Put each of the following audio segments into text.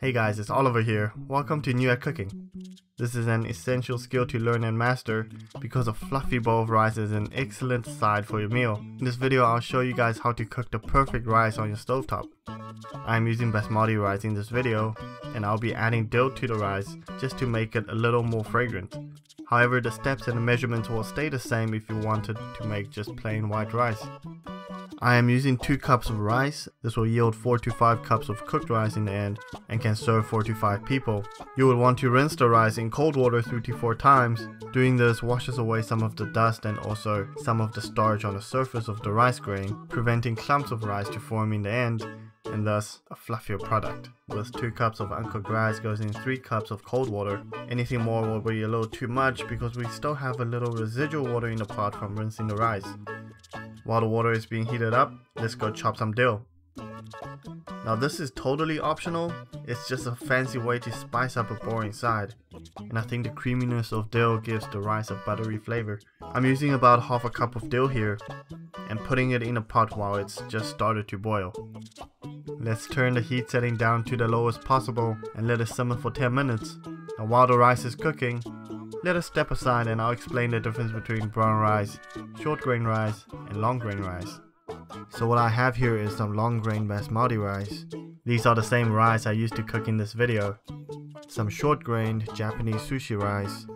Hey guys, it's Oliver here. Welcome to New at Cooking. This is an essential skill to learn and master because a fluffy bowl of rice is an excellent side for your meal. In this video, I'll show you guys how to cook the perfect rice on your stovetop. I'm using basmati rice in this video, and I'll be adding dill to the rice just to make it a little more fragrant. However, the steps and the measurements will stay the same if you wanted to make just plain white rice. I am using 2 cups of rice. This will yield 4 to 5 cups of cooked rice in the end and can serve 4 to 5 people. You will want to rinse the rice in cold water 3 to 4 times. Doing this washes away some of the dust and also some of the starch on the surface of the rice grain, preventing clumps of rice to form in the end, and thus a fluffier product. With 2 cups of uncooked rice goes in 3 cups of cold water. Anything more will be a little too much because we still have a little residual water in the pot from rinsing the rice. While the water is being heated up, let's go chop some dill. Now this is totally optional, it's just a fancy way to spice up a boring side. And I think the creaminess of dill gives the rice a buttery flavor. I'm using about half a cup of dill here and putting it in a pot while it's just started to boil. Let's turn the heat setting down to the lowest possible and let it simmer for 10 minutes. Now while the rice is cooking, let us step aside and I'll explain the difference between brown rice, short grain rice, and long grain rice. So what I have here is some long grain basmati rice. These are the same rice I used to cook in this video. Some short grained Japanese sushi rice.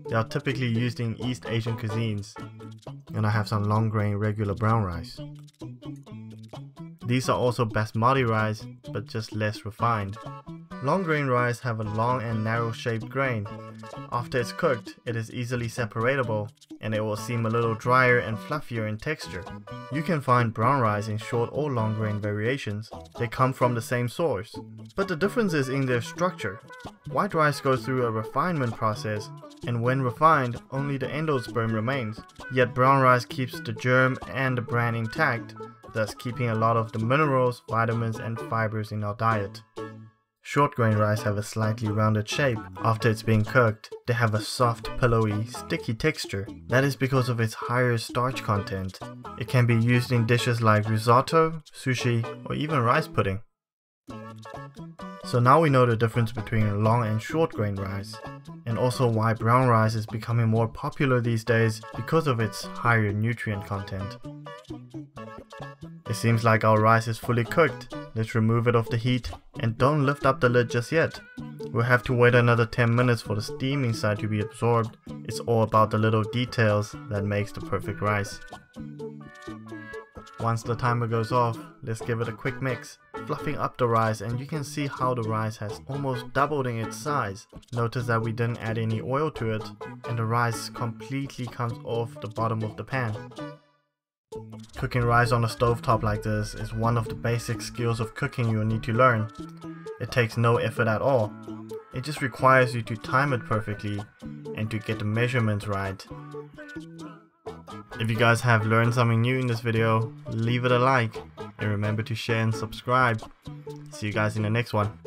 They are typically used in East Asian cuisines. And I have some long grain regular brown rice. These are also basmati rice, but just less refined. Long grain rice have a long and narrow shaped grain. After it's cooked, it is easily separatable and it will seem a little drier and fluffier in texture. You can find brown rice in short or long grain variations. They come from the same source, but the difference is in their structure. White rice goes through a refinement process, and when refined, only the endosperm remains. Yet brown rice keeps the germ and the bran intact, thus keeping a lot of the minerals, vitamins and fibers in our diet. Short grain rice have a slightly rounded shape. After it's been cooked, they have a soft, pillowy, sticky texture. That is because of its higher starch content. It can be used in dishes like risotto, sushi, or even rice pudding. So now we know the difference between long and short grain rice, and also why brown rice is becoming more popular these days because of its higher nutrient content. It seems like our rice is fully cooked. Let's remove it off the heat and don't lift up the lid just yet. We'll have to wait another 10 minutes for the steam inside to be absorbed. It's all about the little details that makes the perfect rice. Once the timer goes off, let's give it a quick mix, fluffing up the rice, and you can see how the rice has almost doubled in its size. Notice that we didn't add any oil to it and the rice completely comes off the bottom of the pan. Cooking rice on a stovetop like this is one of the basic skills of cooking you'll need to learn. It takes no effort at all. It just requires you to time it perfectly and to get the measurements right. If you guys have learned something new in this video, leave it a like and remember to share and subscribe. See you guys in the next one.